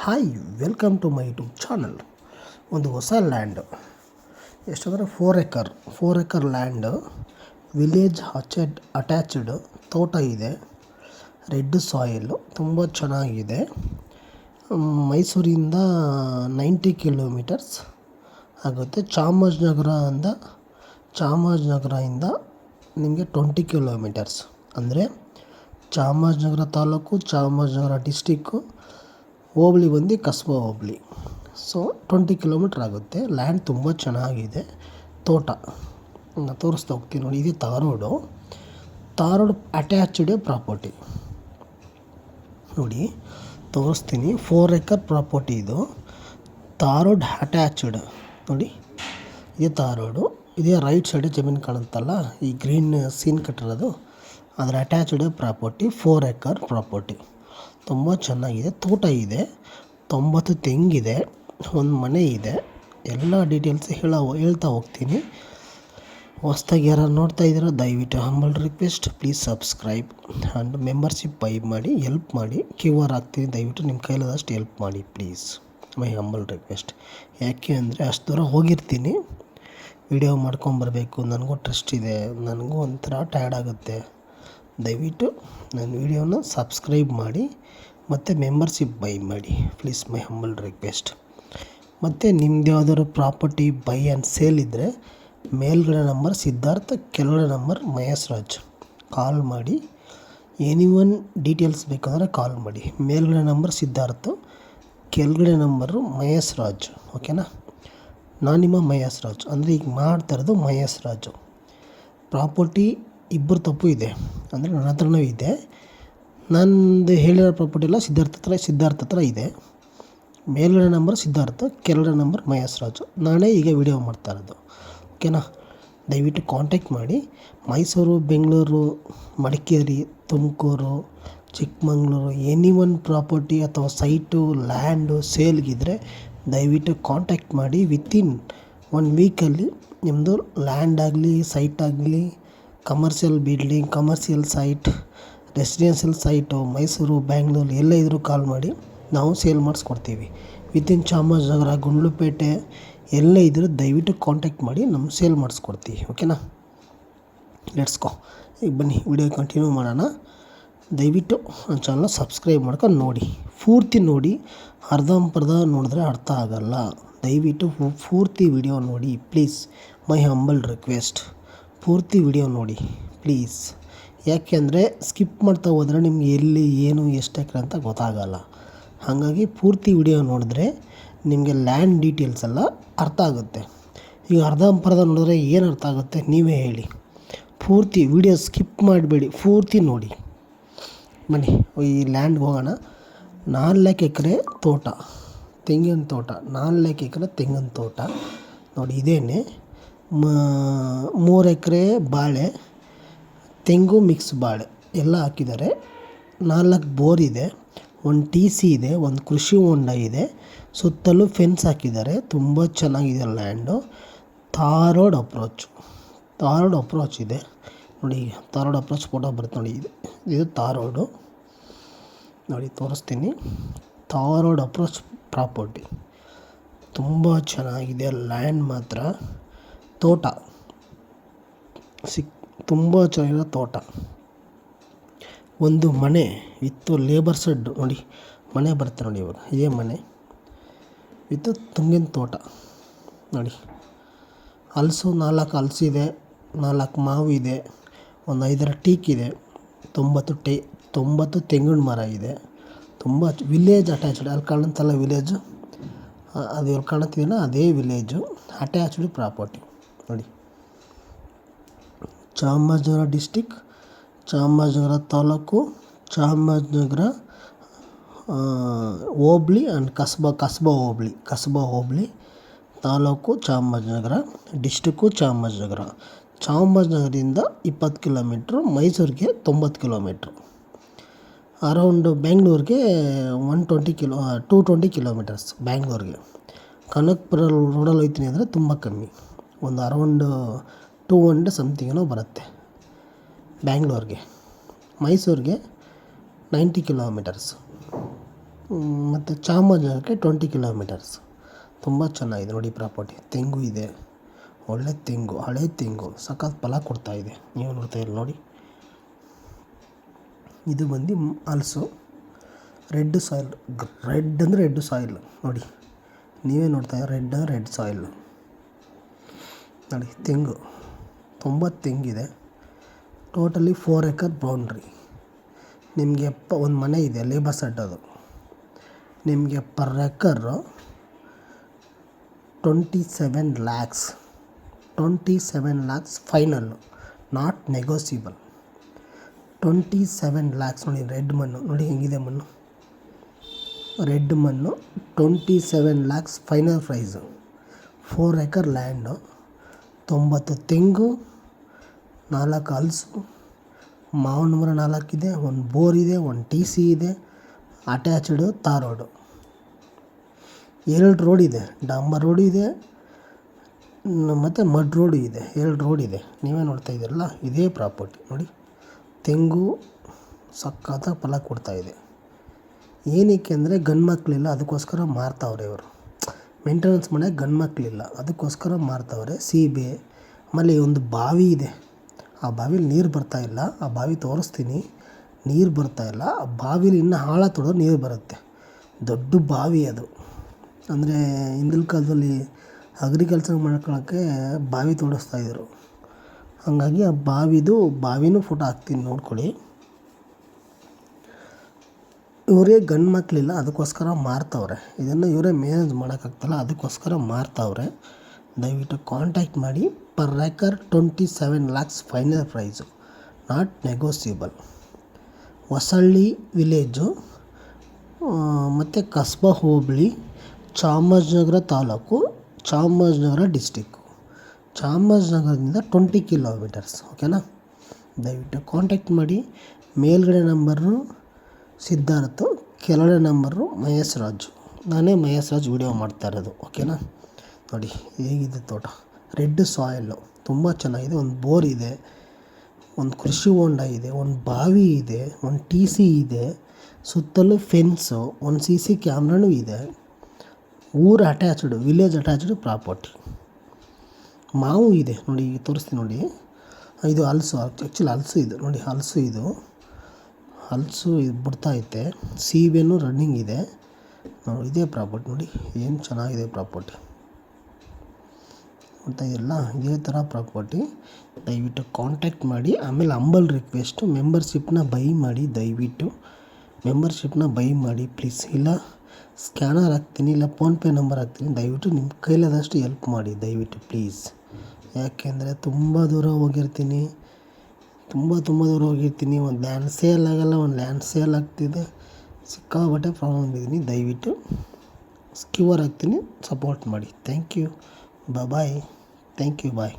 Hi welcome to my YouTube channel. ಒಂದು ಹೊಸ land ಎಷ್ಟಂದರೆ 4 ಎಕರ್ ಲ್ಯಾಂಡು, ವಿಲೇಜ್ ಅಟ್ಯಾಚ್ಡ್ ತೋಟ ಇದೆ. ರೆಡ್ ಸಾಯಿಲು ತುಂಬ ಚೆನ್ನಾಗಿದೆ. ಮೈಸೂರಿಂದ 90 ಕಿಲೋಮೀಟರ್ಸ್ ಆಗುತ್ತೆ. ಚಾಮರಾಜನಗರದಿಂದ ನಿಮಗೆ 20 ಕಿಲೋಮೀಟರ್ಸ್. ಅಂದರೆ ಚಾಮರಾಜನಗರ ತಾಲೂಕು, ಚಾಮರಾಜನಗರ ಡಿಸ್ಟಿಕ್ಕು, ಹೋಬಳಿ ಬಂದು ಕಸ್ಬಾ ಹೋಬಳಿ. ಸೊ 20 ಕಿಲೋಮೀಟ್ರ್ ಆಗುತ್ತೆ. ಲ್ಯಾಂಡ್ ತುಂಬ ಚೆನ್ನಾಗಿದೆ. ತೋಟ ತೋರಿಸ್ತಾ ಹೋಗ್ತೀನಿ ನೋಡಿ. ಇದು ತಾರೋಡು ಅಟ್ಯಾಚ್ಡ್ ಪ್ರಾಪರ್ಟಿ ನೋಡಿ, ತೋರಿಸ್ತೀನಿ. 4 ಎಕರ್ ಪ್ರಾಪರ್ಟಿ ಇದು. ತಾರೋಡ್ ಅಟ್ಯಾಚ್ಡ್ ನೋಡಿ, ಇದೇ ತಾರೋಡು. ಇದೇ ರೈಟ್ ಸೈಡ್ ಜಮೀನು ಕಾಣುತ್ತಲ್ಲ, ಈ ಗ್ರೀನ್ ಸೀನ್ ಕಟ್ಟಿರೋದು, ಅದರ ಅಟ್ಯಾಚ್ಡ್ ಪ್ರಾಪರ್ಟಿ. 4 ಎಕರ್ ಪ್ರಾಪರ್ಟಿ ತುಂಬ ಚೆನ್ನಾಗಿದೆ. ತೋಟ ಇದೆ, 90 ತೆಂಗಿದೆ, ಒಂದು ಮನೆ ಇದೆ. ಎಲ್ಲ ಡೀಟೇಲ್ಸ್ ಹೇಳ್ತಾ ಹೋಗ್ತೀನಿ. ಹೊಸ್ದಾಗಿ ಯಾರು ನೋಡ್ತಾ ಇದ್ದೀರಾ ದಯವಿಟ್ಟು humble request, please subscribe and membership by ಮಾಡಿ, ಹೆಲ್ಪ್ ಮಾಡಿ. QR ಹಾಕ್ತೀನಿ, ದಯವಿಟ್ಟು ನಿಮ್ಮ ಕೈಲಾದಷ್ಟು ಹೆಲ್ಪ್ ಮಾಡಿ ಪ್ಲೀಸ್. My humble request. ಯಾಕೆ ಅಂದರೆ ಅಷ್ಟು ದೂರ ಹೋಗಿರ್ತೀನಿ, ವಿಡಿಯೋ ಮಾಡ್ಕೊಂಬರ್ಬೇಕು, ನನಗೂ ಟ್ರಸ್ಟ್ ಇದೆ, ನನಗೂ ಒಂಥರ ಟಯರ್ಡ್ ಆಗುತ್ತೆ. ದಯವಿಟ್ಟು ನನ್ನ ವಿಡಿಯೋನ ಸಬ್ಸ್ಕ್ರೈಬ್ ಮಾಡಿ ಮತ್ತು ಮೆಂಬರ್ಶಿಪ್ ಬೈ ಮಾಡಿ ಪ್ಲೀಸ್, ಮೈ ಹಂಬಲ್ ರಿಕ್ವೆಸ್ಟ್. ಮತ್ತು ನಿಮ್ದು ಯಾವ್ದಾದ್ರು ಪ್ರಾಪರ್ಟಿ ಬೈ ಆ್ಯಂಡ್ ಸೇಲ್ ಇದ್ದರೆ ಮೇಲ್ಗಡೆ ನಂಬರ್ ಸಿದ್ಧಾರ್ಥ, ಕೆಳಗಡೆ ನಂಬರ್ ಮಹೇಶ್ ರಾಜ್. ಕಾಲ್ ಮಾಡಿ. ಎನಿವನ್ ಡೀಟೇಲ್ಸ್ ಬೇಕಂದರೆ ಕಾಲ್ ಮಾಡಿ. ಮೇಲ್ಗಡೆ ನಂಬರ್ ಸಿದ್ಧಾರ್ಥ, ಕೆಳಗಡೆ ನಂಬರು ಮಹೇಶ್ ರಾಜ್. ಓಕೆನಾ? ನಾನು ನಿಮ್ಮ ಮಹೇಶ್ ರಾಜ್, ಅಂದರೆ ಈಗ ಮಾಡ್ತಾ ಇರೋದು ಮಹೇಶ್ ರಾಜು. ಪ್ರಾಪರ್ಟಿ ಇಬ್ಬರು ತಪ್ಪು ಇದೆ, ಅಂದರೆ ನನ್ನ ಹತ್ರನೂ ಇದೆ. ನಂದು ಹೇಳಿರೋ ಪ್ರಾಪರ್ಟಿ ಎಲ್ಲ ಸಿದ್ಧಾರ್ಥ ಹತ್ರ ಇದೆ. ಮೇಲ್ಗಡೆ ನಂಬರ್ ಸಿದ್ಧಾರ್ಥ, ಕೆಳಗಡೆ ನಂಬರ್ ಮಹೇಶ್ ರಾಜು. ನಾನೇ ಈಗ ವಿಡಿಯೋ ಮಾಡ್ತಾ ಇರೋದು. ಓಕೆನಾ? ದಯವಿಟ್ಟು ಕಾಂಟ್ಯಾಕ್ಟ್ ಮಾಡಿ. ಮೈಸೂರು, ಬೆಂಗಳೂರು, ಮಡಿಕೇರಿ, ತುಮಕೂರು, ಚಿಕ್ಕಮಂಗ್ಳೂರು, ಎನಿವನ್ ಪ್ರಾಪರ್ಟಿ ಅಥವಾ ಸೈಟು, ಲ್ಯಾಂಡು ಸೇಲ್ಗಿದ್ರೆ ದಯವಿಟ್ಟು ಕಾಂಟ್ಯಾಕ್ಟ್ ಮಾಡಿ. ವಿತಿನ್ 1 ವೀಕಲ್ಲಿ ನಿಮ್ಮದು ಲ್ಯಾಂಡ್ ಆಗಲಿ, ಸೈಟ್ ಆಗಲಿ, commercial building, commercial site, residential site, Mysuru, Bangalore ಎಲ್ಲೇ ಇದ್ದರೂ ಕಾಲ್ ಮಾಡಿ, ನಾವು ಸೇಲ್ ಮಾಡಿಸ್ಕೊಡ್ತೀವಿ. ವಿತಿನ್ ಚಾಮರಾಜನಗರ, ಗುಂಡ್ಲುಪೇಟೆ ಎಲ್ಲೇ ಇದ್ದರೂ ದಯವಿಟ್ಟು ಕಾಂಟ್ಯಾಕ್ಟ್ ಮಾಡಿ, ನಮ್ಮ ಸೇಲ್ ಮಾಡಿಸ್ಕೊಡ್ತೀವಿ. ಓಕೆನಾ? Let's go. ಈಗ ಬನ್ನಿ ವಿಡಿಯೋ ಕಂಟಿನ್ಯೂ ಮಾಡೋಣ. ದಯವಿಟ್ಟು ನನ್ನ ಚಾನಲ್ನ ಸಬ್ಸ್ಕ್ರೈಬ್ ಮಾಡ್ಕೊಂಡು ನೋಡಿ, ಪೂರ್ತಿ ನೋಡಿ. ಅರ್ಧಂಬರ್ಧ ನೋಡಿದ್ರೆ ಅರ್ಥ ಆಗೋಲ್ಲ. ದಯವಿಟ್ಟು ಪೂರ್ತಿ ವಿಡಿಯೋ ನೋಡಿ ಪ್ಲೀಸ್, ಮೈ ಹಂಬಲ್ ರಿಕ್ವೆಸ್ಟ್. ಪೂರ್ತಿ ವಿಡಿಯೋ ನೋಡಿ ಪ್ಲೀಸ್. ಯಾಕೆಂದರೆ ಸ್ಕಿಪ್ ಮಾಡ್ತಾ ಹೋದರೆ ನಿಮ್ಗೆ ಎಲ್ಲಿ ಏನು ಎಷ್ಟು ಎಕರೆ ಅಂತ ಗೊತ್ತಾಗಲ್ಲ. ಹಾಗಾಗಿ ಪೂರ್ತಿ ವಿಡಿಯೋ ನೋಡಿದ್ರೆ ನಿಮಗೆ ಲ್ಯಾಂಡ್ ಡೀಟೇಲ್ಸ್ ಎಲ್ಲ ಅರ್ಥ ಆಗುತ್ತೆ. ಈಗ ಅರ್ಧಂಬರ್ಧ ನೋಡಿದ್ರೆ ಏನು ಅರ್ಥ ಆಗುತ್ತೆ ನೀವೇ ಹೇಳಿ. ಪೂರ್ತಿ ವಿಡಿಯೋ ಸ್ಕಿಪ್ ಮಾಡಬೇಡಿ, ಪೂರ್ತಿ ನೋಡಿ. ಬನ್ನಿ ಈ ಲ್ಯಾಂಡ್ಗೆ ಹೋಗೋಣ. 4 ಎಕರೆ ತೋಟ, ತೆಂಗಿನ ತೋಟ. 4 ಎಕರೆ ತೆಂಗಿನ ತೋಟ ನೋಡಿ. ಇದೇನೆ 3 ಎಕರೆ ಬಾಳೆ, ತೆಂಗು ಮಿಕ್ಸ್ ಬಾಳೆ ಎಲ್ಲ ಹಾಕಿದ್ದಾರೆ. 4 ಬೋರ್ ಇದೆ, 1 TC ಇದೆ, 1 ಕೃಷಿ ಹೊಂಡ ಇದೆ. ಸುತ್ತಲೂ ಫೆನ್ಸ್ ಹಾಕಿದ್ದಾರೆ. ತುಂಬ ಚೆನ್ನಾಗಿದೆ ಲ್ಯಾಂಡು. ತಾರೋಡ್ ಅಪ್ರೋಚ್ ಇದೆ ನೋಡಿ. ತಾರೋಡ್ ಅಪ್ರೋಚ್ ಫೋಟೋ ಬರುತ್ತೆ ನೋಡಿ. ಇದು ತಾರೋಡು ನೋಡಿ, ತೋರಿಸ್ತೀನಿ. ತಾರೋಡ್ ಅಪ್ರೋಚ್ ಪ್ರಾಪರ್ಟಿ ತುಂಬ ಚೆನ್ನಾಗಿದೆ ಲ್ಯಾಂಡ್ ಮಾತ್ರ. ತೋಟ ತುಂಬ ಚೆನ್ನಾಗಿರೋ ತೋಟ. ಒಂದು ಮನೆ ವಿತ್ತು ಲೇಬರ್ ಶೆಡ್ ನೋಡಿ, ಮನೆ ಬರುತ್ತೆ ನೋಡಿ. ಇವಾಗ ಇದೇ ಮನೆ ವಿತ್ತು ತೆಂಗಿನ ತೋಟ ನೋಡಿ. ಹಲಸು 4 ಹಲಸಿದೆ, 4 ಮಾವು ಇದೆ, ಒಂದು 5 ಟೀಕ್ ಇದೆ, 90 ತೆಂಗಿನ ಮರ ಇದೆ. ತುಂಬ ವಿಲೇಜ್ ಅಟ್ಯಾಚ್ಡ್. ಅಲ್ಲಿ ಕಾಣುತ್ತಲ್ಲ ವಿಲೇಜು, ಅದು ಎಲ್ಲಿ ಕಾಣುತ್ತೀನೋ ಅದೇ ವಿಲೇಜು. ಅಟ್ಯಾಚ್ಡ್ ಪ್ರಾಪರ್ಟಿ ನೋಡಿ. Chamarajanagar district, Chamarajanagar taluk, Chamarajanagar hobli and Kasba hobli taluk, Chamarajanagar district, ಚಾಮರಾಜನಗರದಿಂದ 20 ಕಿಲೋಮೀಟ್ರು, ಮೈಸೂರಿಗೆ 90 ಕಿಲೋಮೀಟ್ರು, ಅರೌಂಡು ಬೆಂಗಳೂರಿಗೆ 220 ಕಿಲೋಮೀಟರ್ಸ್. ಬ್ಯಾಂಗ್ಳೂರಿಗೆ ಕನಕಪುರ ರೋಡಲ್ಲಿ ಹೋಗ್ತೀನಿ ಅಂದರೆ ತುಂಬ ಕಮ್ಮಿ, ಒಂದು ಅರೌಂಡು 200 ಸಮಥಿಂಗ್ ಏನೋ ಬರುತ್ತೆ ಬ್ಯಾಂಗ್ಳೂರಿಗೆ. ಮೈಸೂರಿಗೆ 90 ಕಿಲೋಮೀಟರ್ಸ್. ಮತ್ತು ಚಾಮರಾಜನಗರಕ್ಕೆ 20 ಕಿಲೋಮೀಟರ್ಸ್. ತುಂಬ ಚೆನ್ನಾಗಿದೆ ನೋಡಿ ಪ್ರಾಪರ್ಟಿ. ತೆಂಗು ಇದೆ, ಒಳ್ಳೆ ತೆಂಗು, ಹಳೆ ತೆಂಗು, ಸಖತ್ ಫಲ ಕೊಡ್ತಾಯಿದೆ. ನೀವು ನೋಡ್ತಾ ಇಲ್ಲ ನೋಡಿ. ಇದು ಬಂದು ಹಲಸು, ರೆಡ್ ಸಾಯಿಲ್, ರೆಡ್ ಅಂದರೆ ರೆಡ್ ಸಾಯಿಲ್ ನೋಡಿ. ನೀವೇ ನೋಡ್ತಾ ರೆಡ್ ಸಾಯಿಲ್ ನೋಡಿ. ತೆಂಗು ತುಂಬ ತೆಂಗಿದೆ. Totally 4 acre boundary. ನಿಮಗೆ ಒಂದು ಮನೆ ಇದೆ, ಲೇಬರ್ ಸೆಟ್ ಅದು. ನಿಮಗೆ per acre 27 lakhs, 27 lakhs final, not negotiable. 27 lakhs ನೋಡಿ. ರೆಡ್ ಮಣ್ಣು ನೋಡಿ ಹೆಂಗಿದೆ ಮಣ್ಣು, ರೆಡ್ ಮಣ್ಣು. 27 lakhs final price. 4 acre land, 90 ತೆಂಗು, 4 ಹಲಸು, ಮಾವಿನ ಮರ 4 ಇದೆ, ಒಂದು ಬೋರ್ ಇದೆ, ಒಂದು TC ಇದೆ, ಅಟ್ಯಾಚ್ಡು ತಾರ್ ರೋಡು, 2 ರೋಡ್ ಇದೆ, ಡಾಂಬರ್ ರೋಡು ಇದೆ ಮತ್ತು ಮಡ್ ರೋಡು ಇದೆ, 2 ರೋಡ್ ಇದೆ. ನೀವೇ ನೋಡ್ತಾ ಇದ್ದೀರಲ್ಲ, ಇದೇ ಪ್ರಾಪರ್ಟಿ ನೋಡಿ. ತೆಂಗು ಸಖತ್ತಾಗಿ ಫಲ ಕೊಡ್ತಾಯಿದೆ. ಏನಕ್ಕೆ ಅಂದರೆ ಗಂಡು ಮಕ್ಕಳಿಲ್ಲ, ಅದಕ್ಕೋಸ್ಕರ ಮಾರ್ತಾವ್ರೆ ಇವರು. ಮೇಂಟೆನೆನ್ಸ್ ಮನೆಗೆ ಗಂಡು ಮಕ್ಕಳಿಲ್ಲ, ಅದಕ್ಕೋಸ್ಕರ ಮಾರ್ತಾವ್ರೆ. ಸೀಬೆ, ಆಮೇಲೆ ಒಂದು ಬಾವಿ ಇದೆ, ಆ ಬಾವಿಲಿ ನೀರು ಬರ್ತಾಯಿಲ್ಲ. ಆ ಬಾವಿ ತೋರಿಸ್ತೀನಿ, ನೀರು ಬರ್ತಾಯಿಲ್ಲ. ಆ ಬಾವಿಲಿ ಇನ್ನೂ ಆಳ ತೊಡೋ ನೀರು ಬರುತ್ತೆ. ದೊಡ್ಡ ಬಾವಿ ಅದು. ಅಂದರೆ ಹಿಂದಿನ ಕಾಲದಲ್ಲಿ ಅಗ್ರಿಕಲ್ಚರ್ ಮಾಡ್ಕೊಳ್ಳೋಕ್ಕೆ ಬಾವಿ ತೋಡಿಸ್ತಾಯಿದ್ರು. ಹಾಗಾಗಿ ಆ ಬಾವಿನೂ ಫೋಟೋ ಹಾಕ್ತೀನಿ ನೋಡ್ಕೊಳ್ಳಿ. ಇವರೇ ಗಂಡು ಮಕ್ಕಳಿಲ್ಲ, ಅದಕ್ಕೋಸ್ಕರ ಮಾರ್ತಾವ್ರೆ. ಇದನ್ನು ಇವರೇ ಮೇನೇಜ್ ಮಾಡೋಕ್ಕಾಗ್ತಲ್ಲ, ಅದಕ್ಕೋಸ್ಕರ ಮಾರ್ತಾವ್ರೆ. ದಯವಿಟ್ಟು ಕಾಂಟ್ಯಾಕ್ಟ್ ಮಾಡಿ. Per acre 27 lakhs final price, not negotiable. Hosalli village ಮತ್ತು ಕಸ್ಬಾ ಹೋಬಳಿ, ಚಾಮರಾಜನಗರ ತಾಲೂಕು, ಚಾಮರಾಜನಗರ ಡಿಸ್ಟಿಕ್ಕು. ಚಾಮರಾಜನಗರದಿಂದ 20 ಕಿಲೋಮೀಟರ್ಸ್. ಓಕೆನಾ? ದಯವಿಟ್ಟು ಕಾಂಟ್ಯಾಕ್ಟ್ ಮಾಡಿ. ಮೇಲ್ಗಡೆ ನಂಬರು ಸಿದ್ಧಾರ್ಥ್, ಕೆಳಗಡೆ ನಂಬರು ಮಹೇಶ್ ರಾಜು. ನಾನೇ ಮಹೇಶ್ ರಾಜ್ ವೀಡಿಯೋ ಮಾಡ್ತಾ ಇರೋದು. ಓಕೆನಾ? ನೋಡಿ ಹೇಗಿದೆ ತೋಟ. ರೆಡ್ ಸಾಯಿಲು ತುಂಬ ಚೆನ್ನಾಗಿದೆ. ಒಂದು ಬೋರ್ ಇದೆ, ಒಂದು ಕೃಷಿ ಹೊಂಡ ಇದೆ, ಒಂದು ಬಾವಿ ಇದೆ, ಒಂದು TC ಇದೆ, ಸುತ್ತಲೂ ಫೆನ್ಸು, ಒಂದು CC ಕ್ಯಾಮ್ರಾನೂ ಇದೆ. ಊರು ಅಟ್ಯಾಚ್ಡು, ವಿಲೇಜ್ ಅಟ್ಯಾಚ್ಡು ಪ್ರಾಪರ್ಟಿ. ಮಾವು ಇದೆ ನೋಡಿ, ತೋರಿಸ್ತೀನಿ ನೋಡಿ. ಇದು ಹಲಸು, ಆ್ಯಕ್ಚುಲಿ ಹಲಸು ಇದು ನೋಡಿ. ಹಲಸು ಇದು ಬಿಡ್ತಾಯಿದೆ. ಸೀಬೆನೂ ರನ್ನಿಂಗ್ ಇದೆ ನೋಡಿ. ಇದೇ ಪ್ರಾಪರ್ಟಿ ನೋಡಿ, ಏನು ಚೆನ್ನಾಗಿದೆ ಪ್ರಾಪರ್ಟಿ. ನೋಡ್ತಾ ಇರಲ್ಲ, ಇದೇ ಥರ ಪ್ರಾಪರ್ಟಿ. ದಯವಿಟ್ಟು ಕಾಂಟ್ಯಾಕ್ಟ್ ಮಾಡಿ. ಆಮೇಲೆ ಹಂಬಲ್ ರಿಕ್ವೆಸ್ಟು, ಮೆಂಬರ್ಶಿಪ್ನ ಬೈ ಮಾಡಿ. ದಯವಿಟ್ಟು ಮೆಂಬರ್ಶಿಪ್ನ ಬೈ ಮಾಡಿ ಪ್ಲೀಸ್. ಇಲ್ಲ ಸ್ಕ್ಯಾನರ್ ಹಾಕ್ತೀನಿ, ಇಲ್ಲ ಫೋನ್ಪೇ ನಂಬರ್ ಹಾಕ್ತೀನಿ. ದಯವಿಟ್ಟು ನಿಮ್ಮ ಕೈಲಾದಷ್ಟು ಹೆಲ್ಪ್ ಮಾಡಿ ದಯವಿಟ್ಟು ಪ್ಲೀಸ್. ಯಾಕೆಂದರೆ ತುಂಬ ದೂರ ಹೋಗಿರ್ತೀನಿ. ಒಂದು ಲ್ಯಾಂಡ್ ಸೇಲ್ ಆಗೋಲ್ಲ, ಒಂದು ಲ್ಯಾಂಡ್ ಸೇಲ್ ಆಗ್ತಿದೆ. ಸಿಕ್ಕಾಪಟ್ಟೆ ಪ್ರಾಬ್ಲಮ್ ಇದ್ದೀನಿ. ದಯವಿಟ್ಟು ಸ್ಕ್ಯೂರ್ ಹಾಕ್ತೀನಿ, ಸಪೋರ್ಟ್ ಮಾಡಿ. Thank you. Bye. Thank you. Bye.